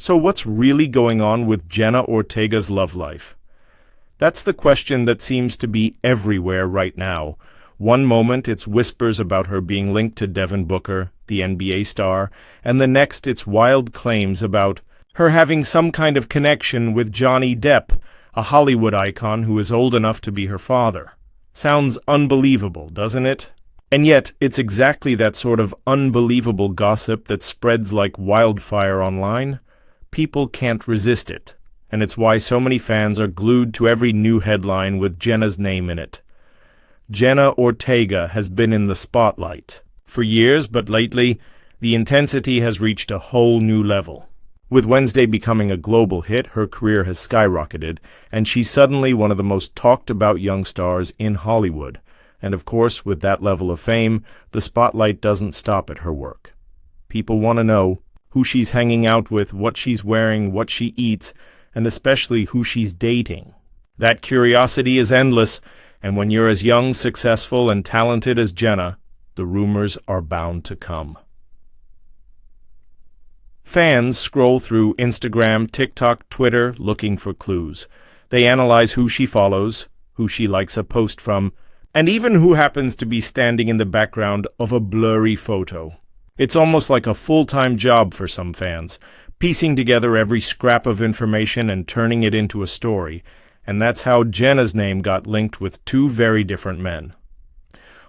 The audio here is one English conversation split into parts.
So what's really going on with Jenna Ortega's love life? That's the question that seems to be everywhere right now. One moment it's whispers about her being linked to Devin Booker, the NBA star, and the next it's wild claims about her having some kind of connection with Johnny Depp, a Hollywood icon who is old enough to be her father. Sounds unbelievable, doesn't it? And yet, it's exactly that sort of unbelievable gossip that spreads like wildfire online. People can't resist it, and it's why so many fans are glued to every new headline with Jenna's name in it. Jenna Ortega has been in the spotlight for years, but lately, the intensity has reached a whole new level. With Wednesday becoming a global hit, her career has skyrocketed, and she's suddenly one of the most talked-about young stars in Hollywood. And of course, with that level of fame, the spotlight doesn't stop at her work. People want to know who she's hanging out with, what she's wearing, what she eats, and especially who she's dating. That curiosity is endless, and when you're as young, successful, and talented as Jenna, the rumors are bound to come. Fans scroll through Instagram, TikTok, Twitter, looking for clues. They analyze who she follows, who she likes a post from, and even who happens to be standing in the background of a blurry photo. It's almost like a full-time job for some fans, piecing together every scrap of information and turning it into a story, and that's how Jenna's name got linked with two very different men.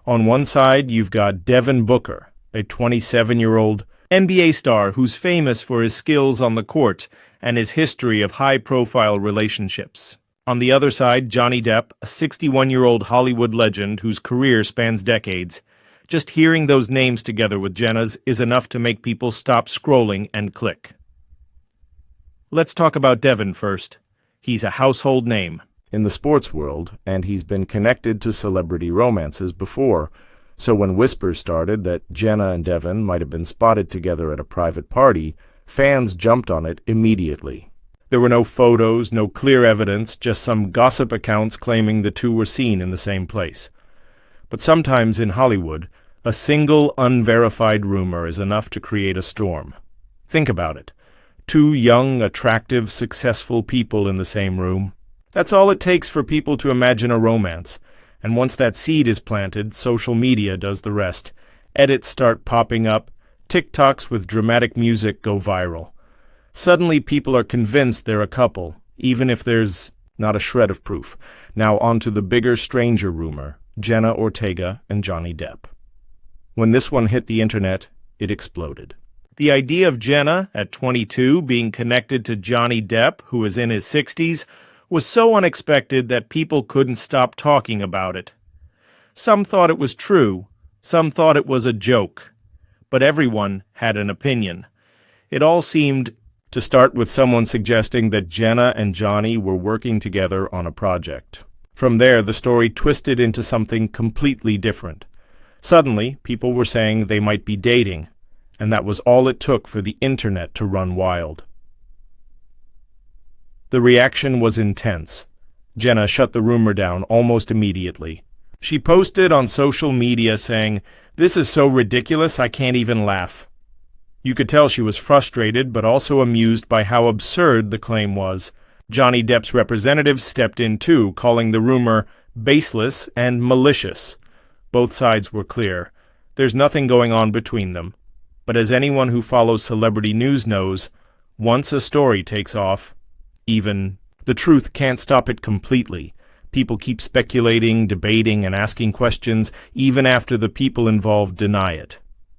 On one side, you've got Devin Booker, a 27-year-old NBA star who's famous for his skills on the court and his history of high-profile relationships. On the other side, Johnny Depp, a 61-year-old Hollywood legend whose career spans decades. Just hearing those names together with Jenna's is enough to make people stop scrolling and click. Let's talk about Devin first. He's a household name in the sports world, and he's been connected to celebrity romances before. So when whispers started that Jenna and Devin might have been spotted together at a private party, fans jumped on it immediately. There were no photos, no clear evidence, just some gossip accounts claiming the two were seen in the same place. But sometimes in Hollywood, a single unverified rumor is enough to create a storm. Think about it. Two young, attractive, successful people in the same room. That's all it takes for people to imagine a romance. And once that seed is planted, social media does the rest. Edits start popping up. TikToks with dramatic music go viral. Suddenly people are convinced they're a couple, even if there's not a shred of proof. Now on to the bigger, stranger rumor, Jenna Ortega and Johnny Depp. When this one hit the internet, it exploded. The idea of Jenna, at 22, being connected to Johnny Depp, who is in his 60s, was so unexpected that people couldn't stop talking about it. Some thought it was true, some thought it was a joke, but everyone had an opinion. It all seemed to start with someone suggesting that Jenna and Johnny were working together on a project. From there, the story twisted into something completely different. Suddenly, people were saying they might be dating, and that was all it took for the internet to run wild. The reaction was intense. Jenna shut the rumor down almost immediately. She posted on social media saying, "This is so ridiculous I can't even laugh." You could tell she was frustrated but also amused by how absurd the claim was. Johnny Depp's representatives stepped in too, calling the rumor baseless and malicious. Both sides were clear. There's nothing going on between them. But as anyone who follows celebrity news knows, once a story takes off, even the truth can't stop it completely. People keep speculating, debating, and asking questions even after the people involved deny it.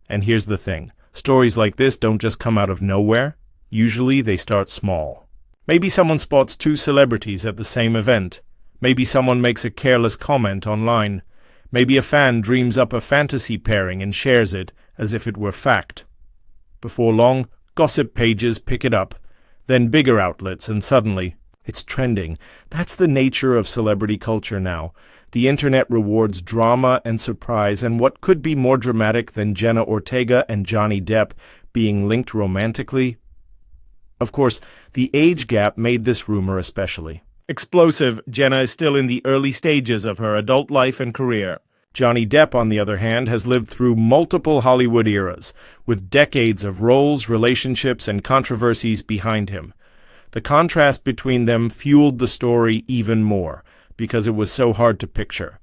And here's the thing. Stories like this don't just come out of nowhere. Usually they start small. Maybe someone spots two celebrities at the same event. Maybe someone makes a careless comment online. Maybe a fan dreams up a fantasy pairing and shares it as if it were fact. Before long, gossip pages pick it up, then bigger outlets, and suddenly, it's trending. That's the nature of celebrity culture now. The internet rewards drama and surprise, and what could be more dramatic than Jenna Ortega and Johnny Depp being linked romantically? Of course, the age gap made this rumor especially explosive. Jenna is still in the early stages of her adult life and career. Johnny Depp, on the other hand, has lived through multiple Hollywood eras, with decades of roles, relationships, and controversies behind him. The contrast between them fueled the story even more, because it was so hard to picture.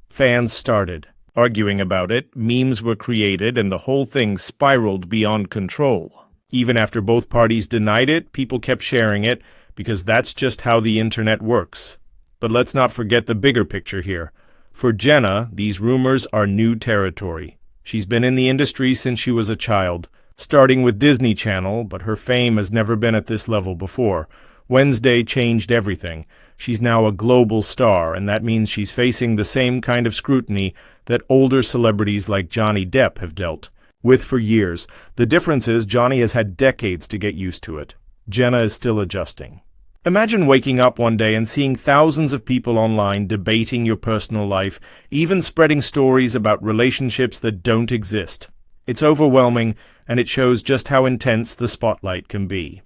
Fans started arguing about it, memes were created, and the whole thing spiraled beyond control. Even after both parties denied it, people kept sharing it, because that's just how the internet works. But let's not forget the bigger picture here. For Jenna, these rumors are new territory. She's been in the industry since she was a child, starting with Disney Channel, but her fame has never been at this level before. Wednesday changed everything. She's now a global star, and that means she's facing the same kind of scrutiny that older celebrities like Johnny Depp have dealt with for years. The difference is Johnny has had decades to get used to it. Jenna is still adjusting. Imagine waking up one day and seeing thousands of people online debating your personal life, even spreading stories about relationships that don't exist. It's overwhelming, and it shows just how intense the spotlight can be.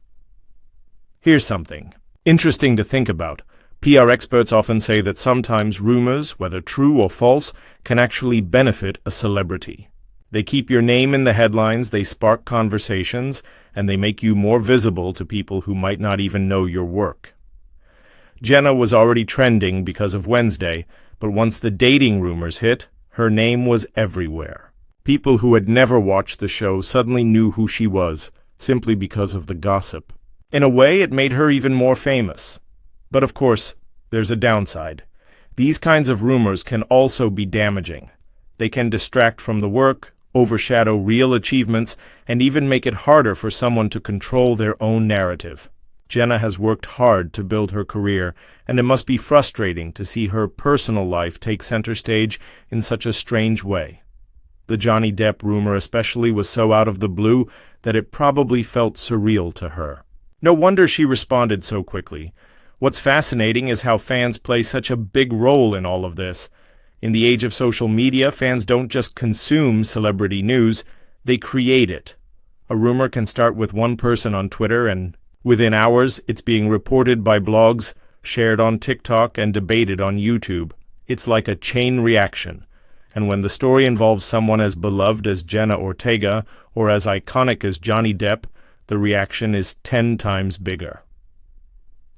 Here's something interesting to think about. PR experts often say that sometimes rumors, whether true or false, can actually benefit a celebrity. They keep your name in the headlines, they spark conversations, and they make you more visible to people who might not even know your work. Jenna was already trending because of Wednesday, but once the dating rumors hit, her name was everywhere. People who had never watched the show suddenly knew who she was, simply because of the gossip. In a way, it made her even more famous. But of course, there's a downside. These kinds of rumors can also be damaging. They can distract from the work, overshadow real achievements, and even make it harder for someone to control their own narrative. Jenna has worked hard to build her career, and it must be frustrating to see her personal life take center stage in such a strange way. The Johnny Depp rumor especially was so out of the blue that it probably felt surreal to her. No wonder she responded so quickly. What's fascinating is how fans play such a big role in all of this. In the age of social media, fans don't just consume celebrity news, they create it. A rumor can start with one person on Twitter, and within hours, it's being reported by blogs, shared on TikTok, and debated on YouTube. It's like a chain reaction. And when the story involves someone as beloved as Jenna Ortega or as iconic as Johnny Depp, the reaction is 10 times bigger.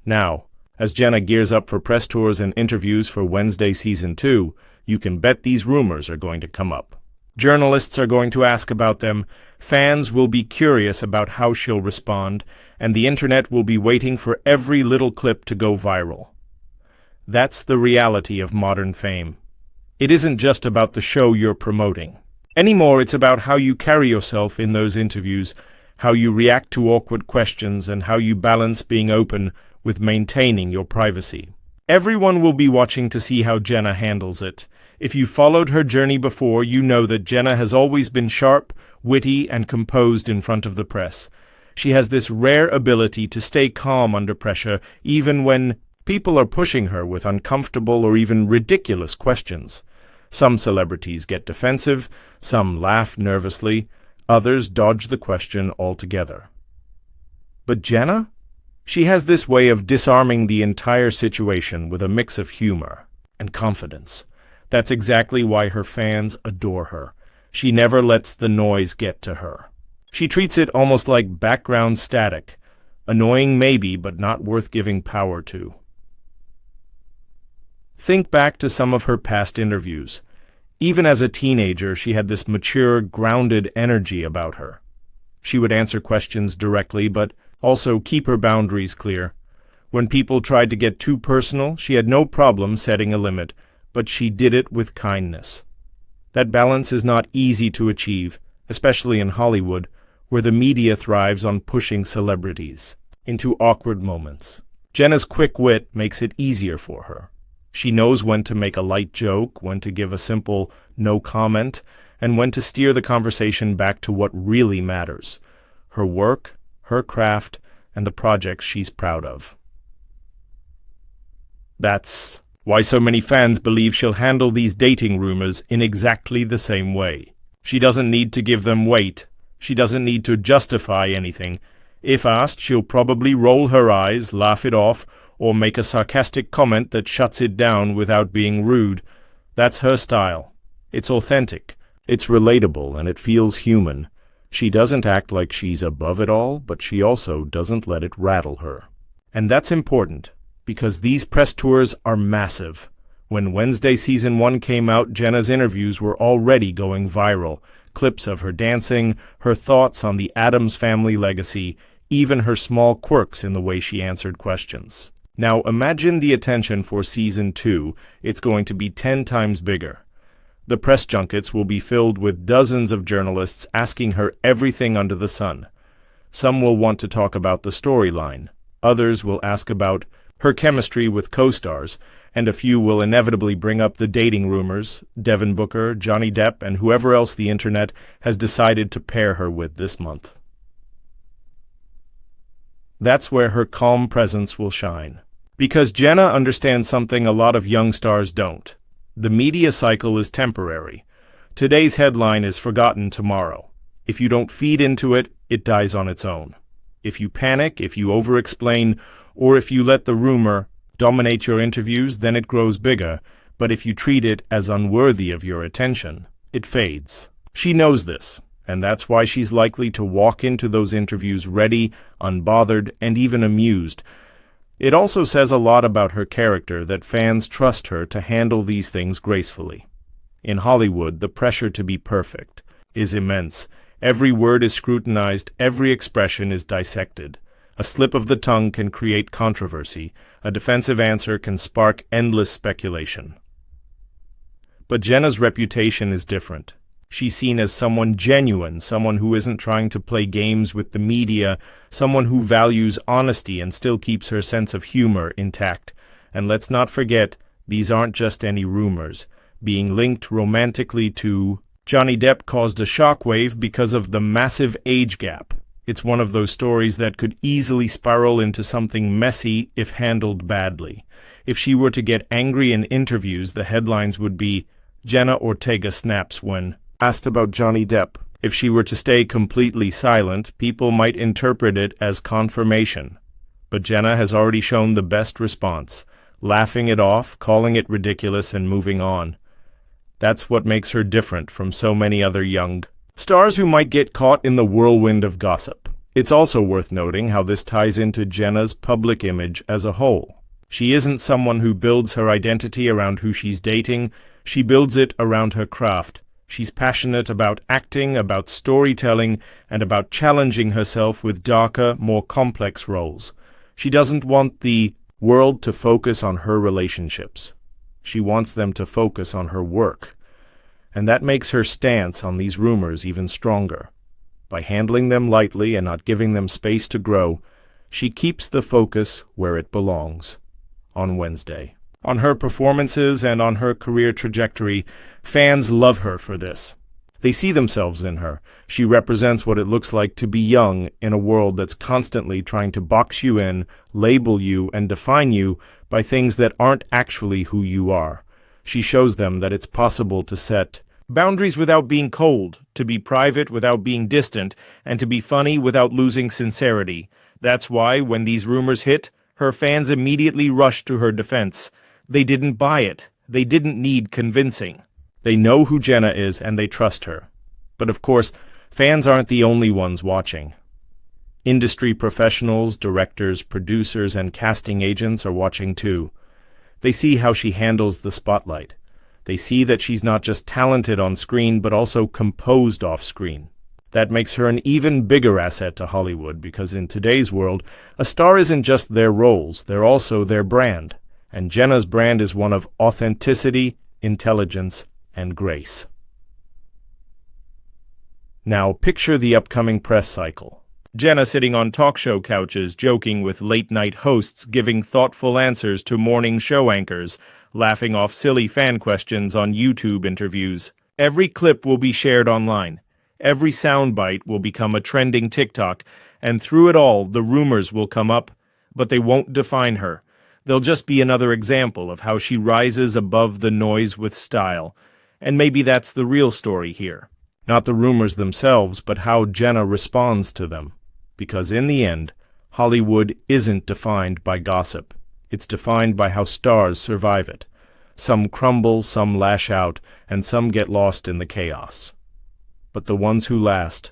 Now, as Jenna gears up for press tours and interviews for Wednesday Season 2, you can bet these rumors are going to come up. Journalists are going to ask about them, fans will be curious about how she'll respond, and the internet will be waiting for every little clip to go viral. That's the reality of modern fame. It isn't just about the show you're promoting. Anymore, it's about how you carry yourself in those interviews, how you react to awkward questions, and how you balance being open with maintaining your privacy. Everyone will be watching to see how Jenna handles it. If you followed her journey before, you know that Jenna has always been sharp, witty, and composed in front of the press. She has this rare ability to stay calm under pressure, even when people are pushing her with uncomfortable or even ridiculous questions. Some celebrities get defensive, some laugh nervously, others dodge the question altogether. But Jenna? She has this way of disarming the entire situation with a mix of humor and confidence. That's exactly why her fans adore her. She never lets the noise get to her. She treats it almost like background static. Annoying maybe, but not worth giving power to. Think back to some of her past interviews. Even as a teenager, she had this mature, grounded energy about her. She would answer questions directly, but also keep her boundaries clear. When people tried to get too personal, she had no problem setting a limit, but she did it with kindness. That balance is not easy to achieve, especially in Hollywood, where the media thrives on pushing celebrities into awkward moments. Jenna's quick wit makes it easier for her. She knows when to make a light joke, when to give a simple no comment, and when to steer the conversation back to what really matters: her work, her craft, and the projects she's proud of. That's why so many fans believe she'll handle these dating rumors in exactly the same way. She doesn't need to give them weight. She doesn't need to justify anything. If asked, she'll probably roll her eyes, laugh it off, or make a sarcastic comment that shuts it down without being rude. That's her style. It's authentic, it's relatable, and it feels human. She doesn't act like she's above it all, but she also doesn't let it rattle her. And that's important, because these press tours are massive. When Wednesday Season 1 came out, Jenna's interviews were already going viral. Clips of her dancing, her thoughts on the Addams family legacy, even her small quirks in the way she answered questions. Now imagine the attention for Season 2. It's going to be 10 times bigger. The press junkets will be filled with dozens of journalists asking her everything under the sun. Some will want to talk about the storyline. Others will ask about her chemistry with co-stars, and a few will inevitably bring up the dating rumors, Devin Booker, Johnny Depp, and whoever else the internet has decided to pair her with this month. That's where her calm presence will shine. Because Jenna understands something a lot of young stars don't. The media cycle is temporary. Today's headline is forgotten tomorrow. If you don't feed into it, it dies on its own. If you panic, if you over-explain, or if you let the rumor dominate your interviews, then it grows bigger. But if you treat it as unworthy of your attention, it fades. She knows this, and that's why she's likely to walk into those interviews ready, unbothered, and even amused. It also says a lot about her character that fans trust her to handle these things gracefully. In Hollywood, the pressure to be perfect is immense. Every word is scrutinized, every expression is dissected. A slip of the tongue can create controversy. A defensive answer can spark endless speculation. But Jenna's reputation is different. She's seen as someone genuine, someone who isn't trying to play games with the media, someone who values honesty and still keeps her sense of humor intact. And let's not forget, these aren't just any rumors. Being linked romantically to Johnny Depp caused a shockwave because of the massive age gap. It's one of those stories that could easily spiral into something messy if handled badly. If she were to get angry in interviews, the headlines would be, Jenna Ortega snaps when asked about Johnny Depp. If she were to stay completely silent, people might interpret it as confirmation. But Jenna has already shown the best response, laughing it off, calling it ridiculous, and moving on. That's what makes her different from so many other young stars who might get caught in the whirlwind of gossip. It's also worth noting how this ties into Jenna's public image as a whole. She isn't someone who builds her identity around who she's dating, she builds it around her craft. She's passionate about acting, about storytelling, and about challenging herself with darker, more complex roles. She doesn't want the world to focus on her relationships. She wants them to focus on her work. And that makes her stance on these rumors even stronger. By handling them lightly and not giving them space to grow, she keeps the focus where it belongs, on Wednesday. On her performances and on her career trajectory, fans love her for this. They see themselves in her. She represents what it looks like to be young in a world that's constantly trying to box you in, label you, and define you by things that aren't actually who you are. She shows them that it's possible to set boundaries without being cold, to be private without being distant, and to be funny without losing sincerity. That's why, when these rumors hit, her fans immediately rushed to her defense. They didn't buy it. They didn't need convincing. They know who Jenna is and they trust her. But of course, fans aren't the only ones watching. Industry professionals, directors, producers, and casting agents are watching too. They see how she handles the spotlight. They see that she's not just talented on screen, but also composed off screen. That makes her an even bigger asset to Hollywood, because in today's world, a star isn't just their roles, they're also their brand. And Jenna's brand is one of authenticity, intelligence, and grace. Now picture the upcoming press cycle. Jenna sitting on talk show couches, joking with late-night hosts, giving thoughtful answers to morning show anchors, laughing off silly fan questions on YouTube interviews. Every clip will be shared online. Every soundbite will become a trending TikTok, and through it all, the rumors will come up, but they won't define her. They'll just be another example of how she rises above the noise with style. And maybe that's the real story here. Not the rumors themselves, but how Jenna responds to them. Because in the end, Hollywood isn't defined by gossip. It's defined by how stars survive it. Some crumble, some lash out, and some get lost in the chaos. But the ones who last,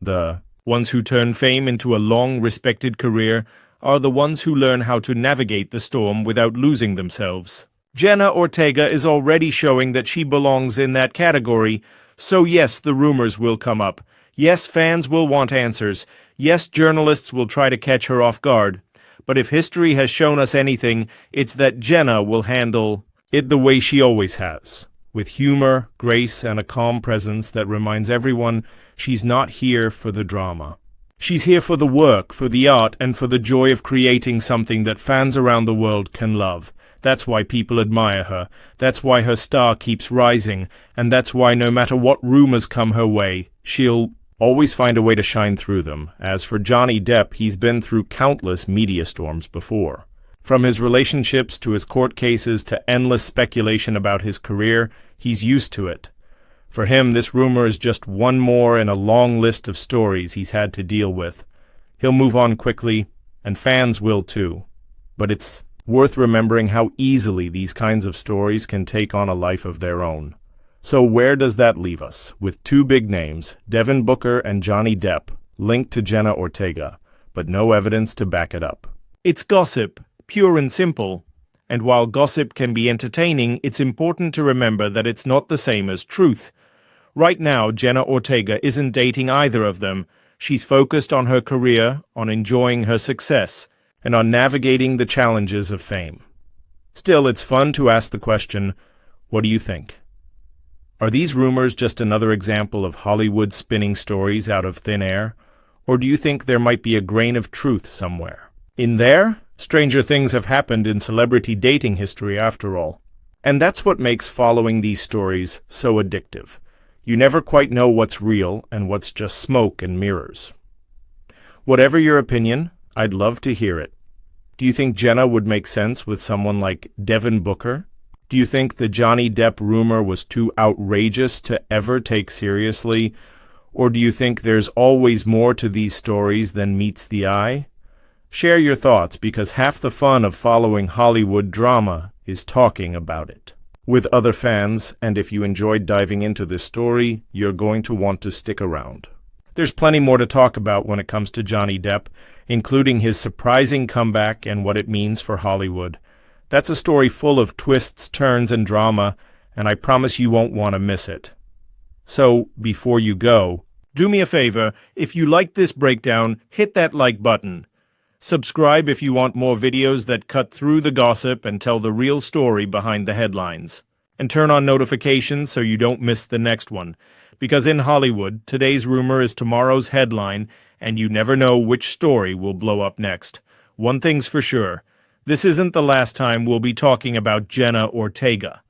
the ones who turn fame into a long, respected career, are the ones who learn how to navigate the storm without losing themselves. Jenna Ortega is already showing that she belongs in that category, so yes, the rumors will come up. Yes, fans will want answers. Yes, journalists will try to catch her off guard. But if history has shown us anything, it's that Jenna will handle it the way she always has, with humor, grace, and a calm presence that reminds everyone she's not here for the drama. She's here for the work, for the art, and for the joy of creating something that fans around the world can love. That's why people admire her. That's why her star keeps rising. And that's why no matter what rumors come her way, she'll always find a way to shine through them. As for Johnny Depp, he's been through countless media storms before. From his relationships to his court cases to endless speculation about his career, he's used to it. For him, this rumor is just one more in a long list of stories he's had to deal with. He'll move on quickly, and fans will too. But it's worth remembering how easily these kinds of stories can take on a life of their own. So where does that leave us, with two big names, Devin Booker and Johnny Depp, linked to Jenna Ortega, but no evidence to back it up? It's gossip, pure and simple. And while gossip can be entertaining, it's important to remember that it's not the same as truth. Right now, Jenna Ortega isn't dating either of them. She's focused on her career, on enjoying her success, and on navigating the challenges of fame. Still, it's fun to ask the question, what do you think? Are these rumors just another example of Hollywood spinning stories out of thin air? Or do you think there might be a grain of truth somewhere? In there, stranger things have happened in celebrity dating history after all. And that's what makes following these stories so addictive. You never quite know what's real and what's just smoke and mirrors. Whatever your opinion, I'd love to hear it. Do you think Jenna would make sense with someone like Devin Booker? Do you think the Johnny Depp rumor was too outrageous to ever take seriously? Or do you think there's always more to these stories than meets the eye? Share your thoughts, because half the fun of following Hollywood drama is talking about it with other fans, and if you enjoyed diving into this story, you're going to want to stick around. There's plenty more to talk about when it comes to Johnny Depp, including his surprising comeback and what it means for Hollywood. That's a story full of twists, turns, and drama, and I promise you won't want to miss it. So, before you go, do me a favor, if you liked this breakdown, hit that like button. Subscribe if you want more videos that cut through the gossip and tell the real story behind the headlines. And turn on notifications so you don't miss the next one. Because in Hollywood, today's rumor is tomorrow's headline, and you never know which story will blow up next. One thing's for sure, this isn't the last time we'll be talking about Jenna Ortega.